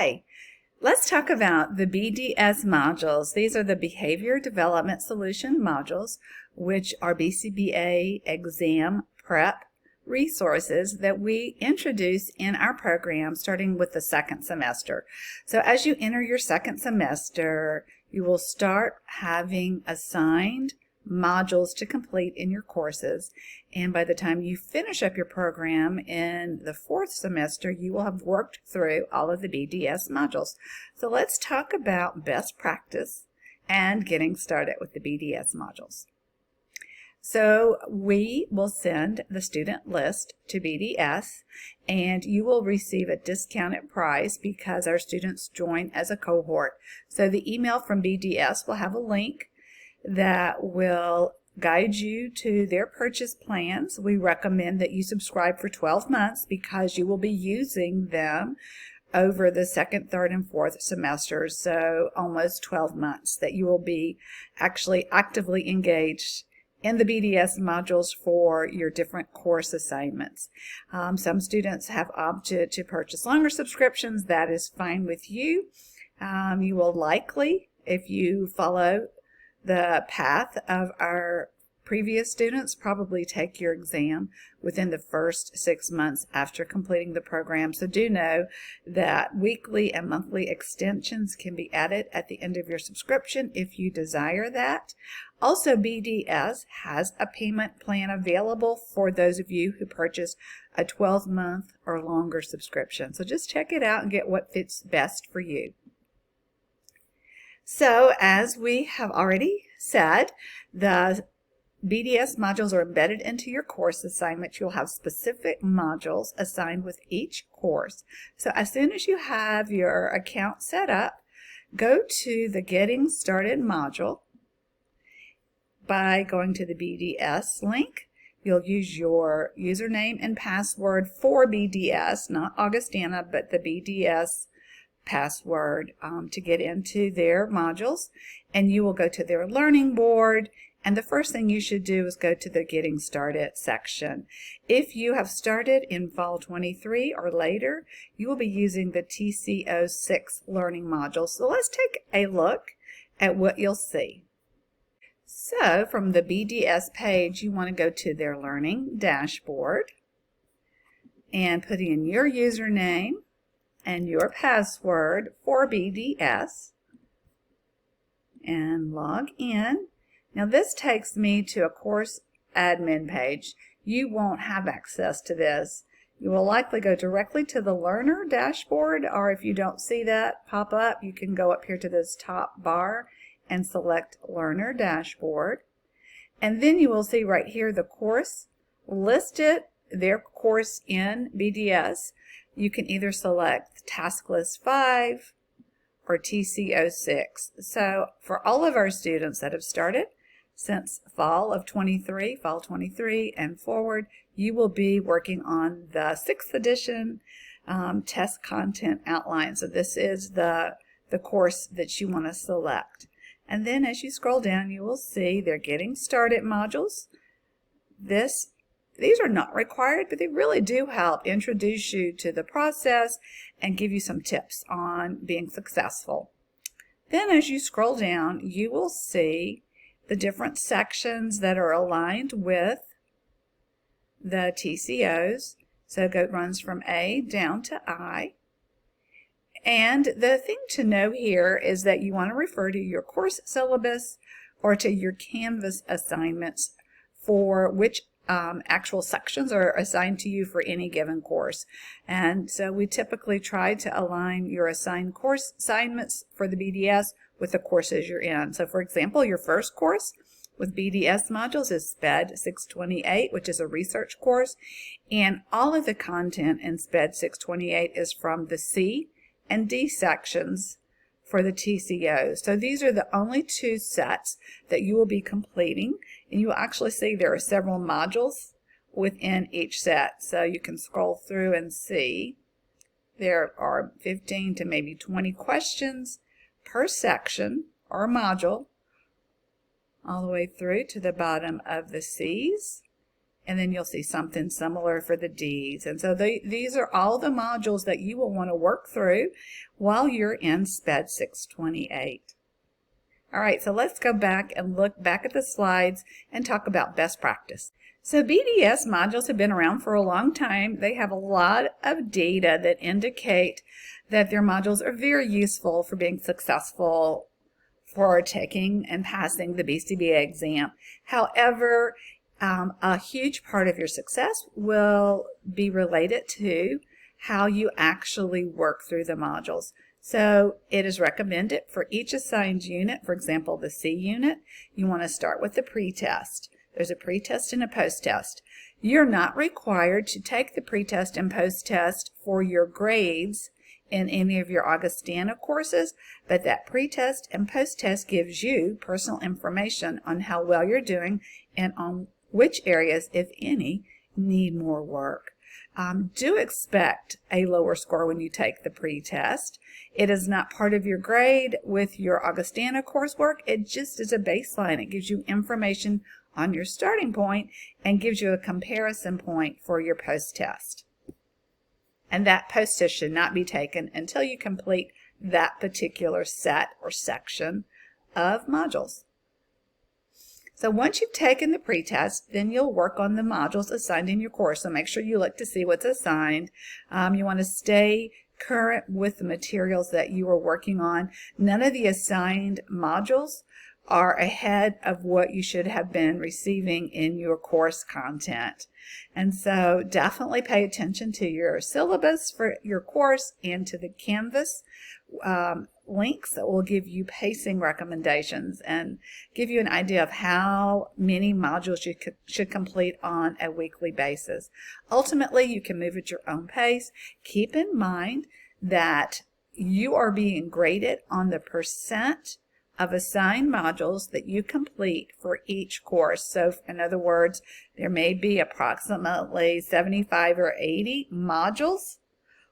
Okay, let's talk about the BDS modules. These are the Behavior Development Solution modules, which are BCBA exam prep resources that we introduce in our program starting with the second semester. So as you enter your second semester, you will start having assigned modules to complete in your courses, and by the time you finish up your program in the fourth semester, you will have worked through all of the BDS modules. So let's talk about best practice and getting started with the BDS modules. So we will send the student list to BDS, and you will receive a discounted price because our students join as a cohort. So the email from BDS will have a link that will guide you to their purchase plans. We recommend that you subscribe for 12 months because you will be using them over the second, third, and fourth semesters, so almost 12 months that you will be actually actively engaged in the BDS modules for your different course assignments. Some students have opted to purchase longer subscriptions. That is fine with you. You will likely, if you follow the path of our previous students, probably take your exam within the first 6 months after completing the program. So do know that weekly and monthly extensions can be added at the end of your subscription if you desire that. Also, BDS has a payment plan available for those of you who purchase a 12-month or longer subscription. So just check it out and get what fits best for you. So as we have already said, the BDS modules are embedded into your course assignments. You'll have specific modules assigned with each course. So as soon as you have your account set up, go to the Getting Started module by going to the BDS link. You'll use your username and password for BDS, not Augustana, but the BDS password to get into their modules, and you will go to their learning board, and the first thing you should do is go to the Getting Started section. If you have started in fall 23 or later, you will be using the TCO6 learning module. So let's take a look at what you'll see. So from the BDS page, you want to go to their learning dashboard and put in your username and your password for BDS and log in. Now this takes me to a course admin page. You won't have access to this. You will likely go directly to the learner dashboard, or if you don't see that pop up, you can go up here to this top bar and select learner dashboard. And then you will see right here the course listed, their course in BDS. You can either select Task List 5 or TCO6. So for all of our students that have started since fall 23 and forward, you will be working on the 6th edition test content outline. So this is the course that you want to select. And then as you scroll down, you will see they're Getting Started modules. These are not required, but they really do help introduce you to the process and give you some tips on being successful. Then as you scroll down, you will see the different sections that are aligned with the TCOs. So it runs from A down to I. And the thing to know here is that you want to refer to your course syllabus or to your Canvas assignments for which actual sections are assigned to you for any given course. And so we typically try to align your assigned course assignments for the BDS with the courses you're in. So for example, your first course with BDS modules is SPED 628, which is a research course, and all of the content in SPED 628 is from the C and D sections for the TCOs. So these are the only two sets that you will be completing, and you will actually see there are several modules within each set. So you can scroll through and see there are 15 to maybe 20 questions per section or module all the way through to the bottom of the C's and then you'll see something similar for the Ds. And so these are all the modules that you will want to work through while you're in SPED 628. All right, so let's go back and look back at the slides and talk about best practice. So BDS modules have been around for a long time. They have a lot of data that indicate that their modules are very useful for being successful for taking and passing the BCBA exam. However, a huge part of your success will be related to how you actually work through the modules. So it is recommended for each assigned unit, for example, the C unit, you want to start with the pretest. There's a pretest and a post-test. You're not required to take the pretest and post-test for your grades in any of your Augustana courses, but that pretest and post-test gives you personal information on how well you're doing and on which areas, if any, need more work. Do expect a lower score when you take the pretest. It is not part of your grade with your Augustana coursework. It just is a baseline. It gives you information on your starting point and gives you a comparison point for your post-test. And that post-test should not be taken until you complete that particular set or section of modules. So once you've taken the pretest, then you'll work on the modules assigned in your course. So make sure you look to see what's assigned. You want to stay current with the materials that you are working on. None of the assigned modules are ahead of what you should have been receiving in your course content. And so definitely pay attention to your syllabus for your course and to the Canvas links that will give you pacing recommendations and give you an idea of how many modules you should complete on a weekly basis. Ultimately, you can move at your own pace. Keep in mind that you are being graded on the percent of assigned modules that you complete for each course. So in other words, there may be approximately 75 or 80 modules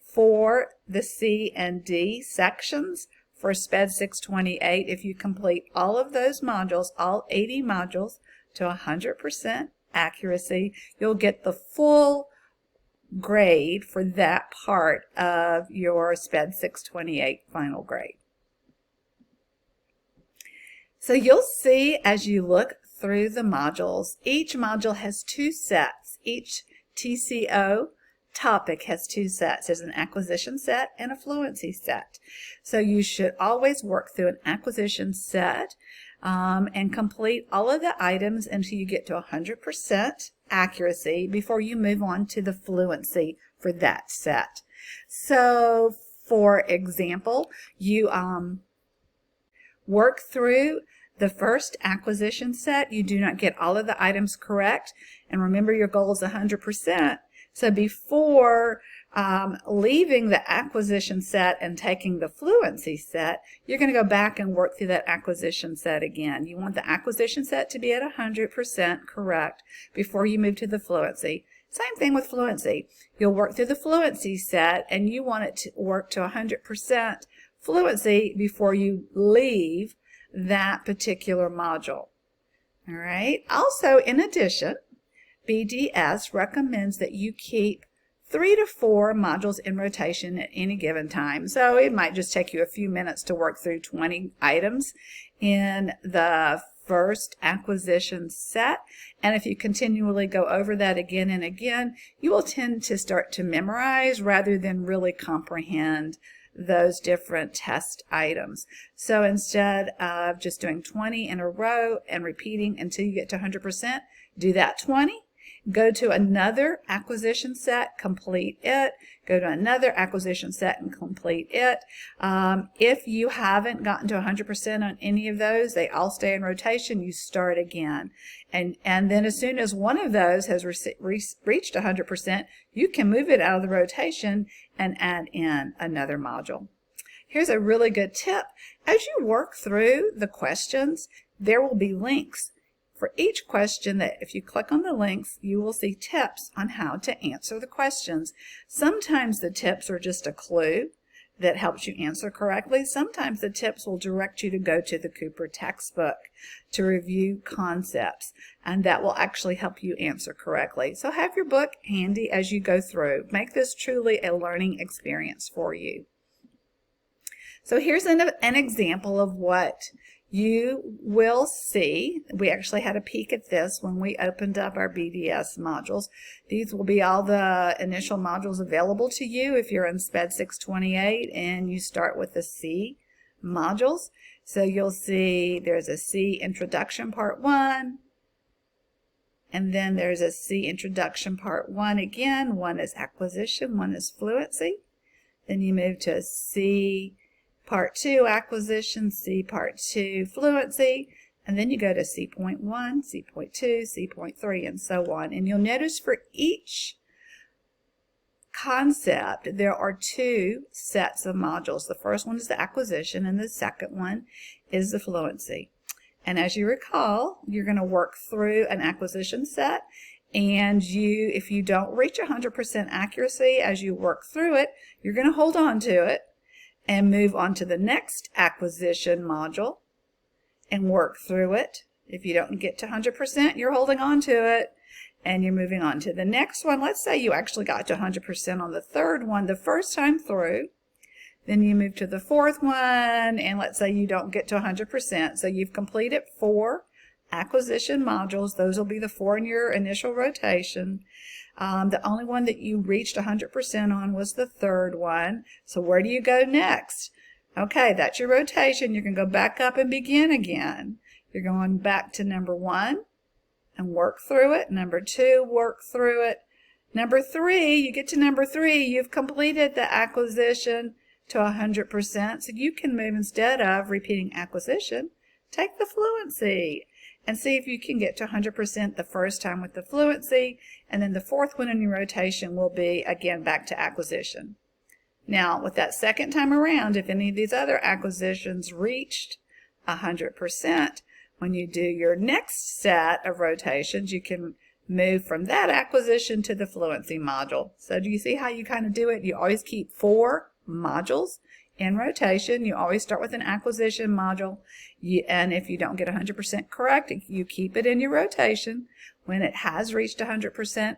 for the C and D sections for SPED 628. If you complete all of those modules, all 80 modules to 100% accuracy, you'll get the full grade for that part of your SPED 628 final grade. So you'll see as you look through the modules, each module has two sets. Each TCO topic has two sets. There's an acquisition set and a fluency set. So you should always work through an acquisition set and complete all of the items until you get to 100% accuracy before you move on to the fluency for that set. So for example, you work through the first acquisition set. You do not get all of the items correct, and remember your goal is 100%. So before leaving the acquisition set and taking the fluency set, you're going to go back and work through that acquisition set again. You want the acquisition set to be at 100% correct before you move to the fluency. Same thing with fluency. You'll work through the fluency set and you want it to work to 100% fluency before you leave that particular module. All right. Also, in addition, BDS recommends that you keep 3 to 4 modules in rotation at any given time. So it might just take you a few minutes to work through 20 items in the first acquisition set. And if you continually go over that again and again, you will tend to start to memorize rather than really comprehend those different test items. So instead of just doing 20 in a row and repeating until you get to 100%, do that 20. Go to another acquisition set, complete it. Go to another acquisition set and complete it. If you haven't gotten to 100% on any of those, they all stay in rotation. You start again. And then as soon as one of those has reached 100%, you can move it out of the rotation and add in another module. Here's a really good tip. As you work through the questions, there will be links for each question that if you click on the links, you will see tips on how to answer the questions. Sometimes the tips are just a clue that helps you answer correctly. Sometimes the tips will direct you to go to the Cooper textbook to review concepts, and that will actually help you answer correctly. So have your book handy as you go through. Make this truly a learning experience for you. So here's an example of what you will see. We actually had a peek at this when we opened up our BDS modules. These will be all the initial modules available to you if you're in SPED 628 and you start with the C modules. So you'll see there's a C Introduction Part 1, and then there's a C Introduction Part 1 again. One is Acquisition, one is Fluency. Then you move to a C Part 2 Acquisition, C Part 2 Fluency, and then you go to C.1, C.2, C.3, and so on. And you'll notice for each concept there are two sets of modules. The first one is the Acquisition, and the second one is the Fluency. And as you recall, you're going to work through an acquisition set, and if you don't reach 100% accuracy as you work through it, you're going to hold on to it and move on to the next acquisition module and work through it. If you don't get to 100%, you're holding on to it and you're moving on to the next one. Let's say you actually got to 100% on the third one the first time through. Then you move to the fourth one, and let's say you don't get to 100%. So you've completed 4 acquisition modules. Those will be the 4 in your initial rotation. The only one that you reached 100% on was the third one. So where do you go next? Okay, that's your rotation. You can go back up and begin again. You're going back to number 1 and work through it. Number 2, work through it. Number 3, you get to number 3, you've completed the acquisition to 100%. So you can move, instead of repeating acquisition, take the Fluency and see if you can get to 100% the first time with the Fluency, and then the fourth one in your rotation will be again back to acquisition. Now with that second time around, if any of these other acquisitions reached 100%, when you do your next set of rotations, you can move from that acquisition to the Fluency module. So do you see how you kind of do it? You always keep 4 modules in rotation. You always start with an acquisition module, and if you don't get 100% correct, you keep it in your rotation. When it has reached 100%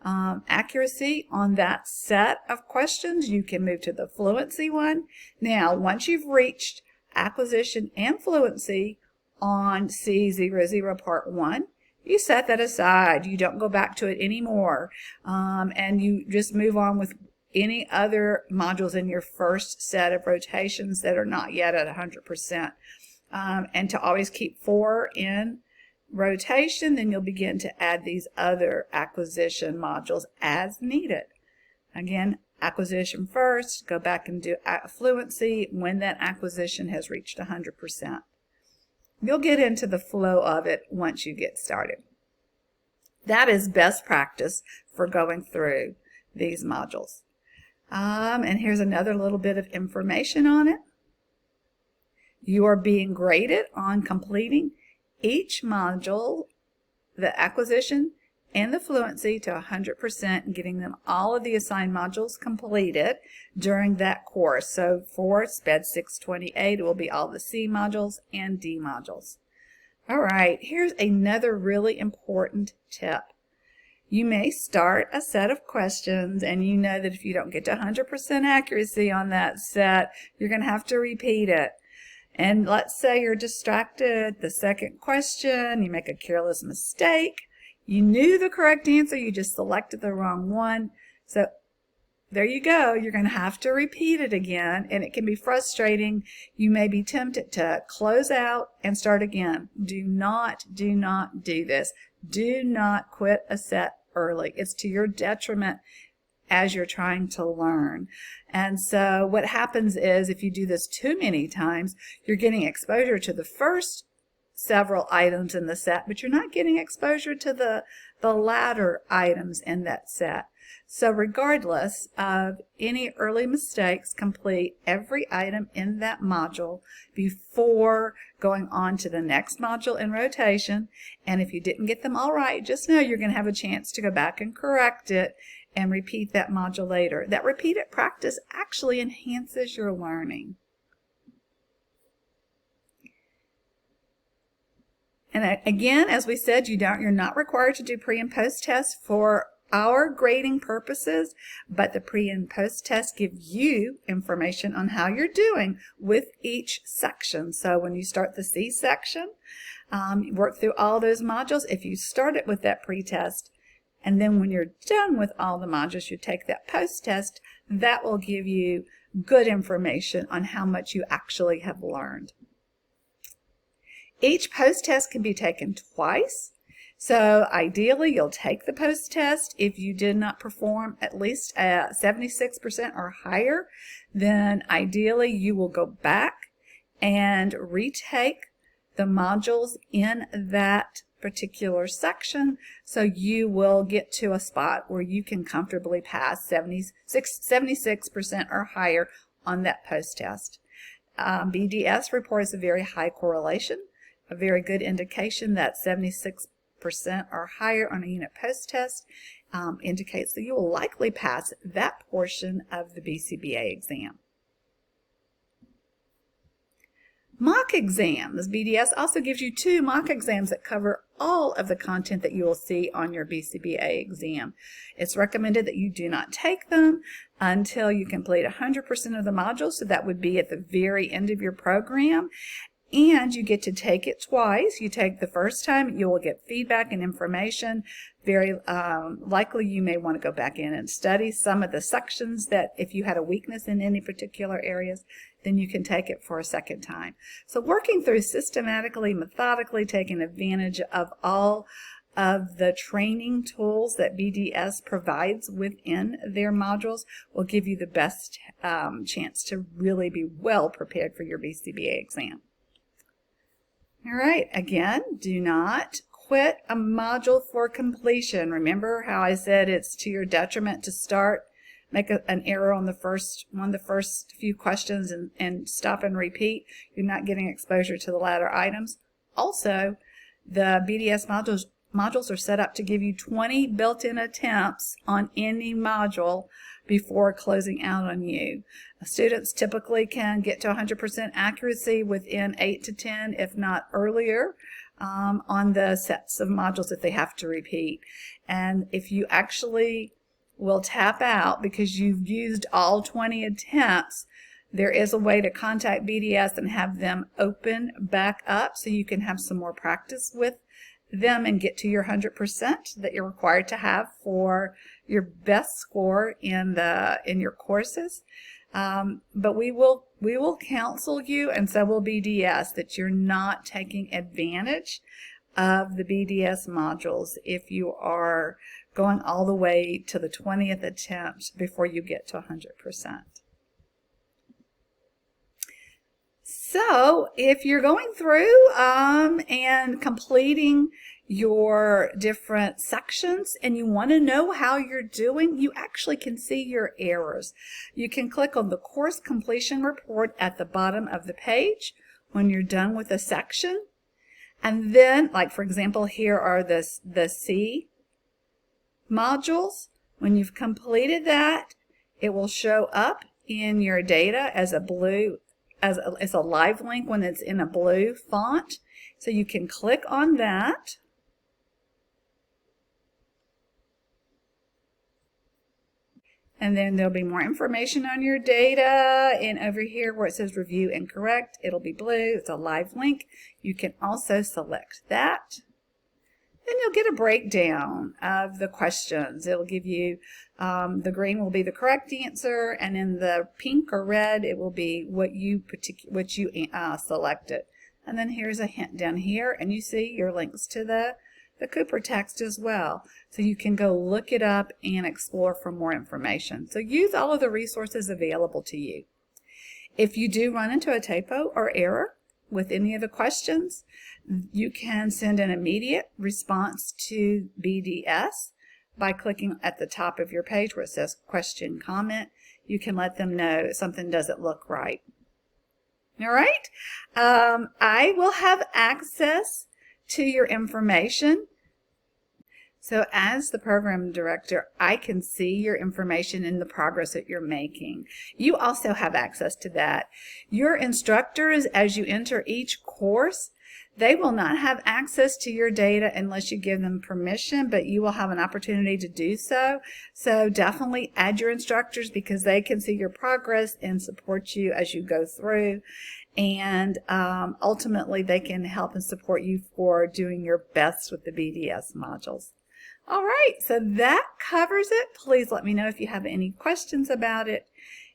accuracy on that set of questions, you can move to the Fluency one. Now, once you've reached acquisition and Fluency on C00 Part 1, you set that aside. You don't go back to it anymore, and you just move on with any other modules in your first set of rotations that are not yet at 100%. And to always keep 4 in rotation, then you'll begin to add these other acquisition modules as needed. Again, acquisition first, go back and do Fluency when that acquisition has reached 100%. You'll get into the flow of it once you get started. That is best practice for going through these modules. And here's another little bit of information on it. You are being graded on completing each module, the acquisition and the Fluency, to 100% and getting them all of the assigned modules completed during that course. So for SPED 628, it will be all the C modules and D modules. All right, here's another really important tip. You may start a set of questions, and you know that if you don't get to 100% accuracy on that set, you're going to have to repeat it. And let's say you're distracted, the second question, you make a careless mistake. You knew the correct answer, you just selected the wrong one. So there you go. You're going to have to repeat it again, and it can be frustrating. You may be tempted to close out and start again. Do not do this. Do not quit a set early. It's to your detriment as you're trying to learn. And so what happens is, if you do this too many times, you're getting exposure to the first several items in the set, but you're not getting exposure to the latter items in that set. So regardless of any early mistakes, complete every item in that module before going on to the next module in rotation. And if you didn't get them all right, just know you're going to have a chance to go back and correct it and repeat that module later. That repeated practice actually enhances your learning. And again, as we said, you're not required to do pre and post tests for our grading purposes, but the pre and post tests give you information on how you're doing with each section. So when you start the C section, work through all those modules. If you start it with that pre-test, and then when you're done with all the modules, you take that post-test, that will give you good information on how much you actually have learned. Each post-test can be taken twice. So ideally, you'll take the post-test. If you did not perform at least 76% or higher, then ideally you will go back and retake the modules in that particular section, so you will get to a spot where you can comfortably pass 76% or higher on that post-test. BDS reports a very high correlation, a very good indication that 76% or higher on a unit post-test indicates that you will likely pass that portion of the BCBA exam. Mock exams. BDS also gives you 2 mock exams that cover all of the content that you will see on your BCBA exam. It's recommended that you do not take them until you complete 100% of the modules, so that would be at the very end of your program. And you get to take it twice. You take the first time, you will get feedback and information. Very likely you may want to go back in and study some of the sections that if you had a weakness in any particular areas, then you can take it for a second time. So working through systematically, methodically, taking advantage of all of the training tools that BDS provides within their modules will give you the best chance to really be well prepared for your BCBA exam. All right, again, do not quit a module for completion. Remember how I said it's to your detriment to start, make an error on one of the first few questions and stop and repeat. You're not getting exposure to the latter items. Also, the BDS modules are set up to give you 20 built-in attempts on any module before closing out on you. Students typically can get to 100% accuracy within 8 to 10, if not earlier, on the sets of modules that they have to repeat. And if you actually will tap out because you've used all 20 attempts, there is a way to contact BDS and have them open back up so you can have some more practice with them and get to your 100% that you're required to have for your best score in your courses. But we will counsel you, and so will BDS, that you're not taking advantage of the BDS modules if you are going all the way to the 20th attempt before you get to 100%. So if you're going through and completing your different sections and you want to know how you're doing, you actually can see your errors. You can click on the course completion report at the bottom of the page when you're done with a section. And then, like for example, here are the C modules. When you've completed that, it will show up in your data as a blue, as a live link when it's in a blue font. So you can click on that. And then there'll be more information on your data, and over here where it says review incorrect, it'll be blue. It's a live link. You can also select that. Then you'll get a breakdown of the questions. It'll give you, the green will be the correct answer, and in the pink or red, it will be what you selected. And then here's a hint down here, and you see your links to the Cooper text as well. So you can go look it up and explore for more information. So use all of the resources available to you. If you do run into a typo or error with any of the questions, you can send an immediate response to BDS by clicking at the top of your page where it says question comment. You can let them know something doesn't look right. All right. I will have access to your information So as the program director, I can see your information and the progress that you're making. You also have access to that. Your instructors, as you enter each course, they will not have access to your data unless you give them permission, but you will have an opportunity to do so. So definitely add your instructors because they can see your progress and support you as you go through. And ultimately, they can help and support you for doing your best with the BDS modules. All right, so that covers it. Please let me know if you have any questions about it.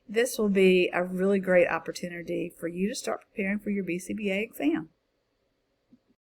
This will be a really great opportunity for you to start preparing for your BCBA exam.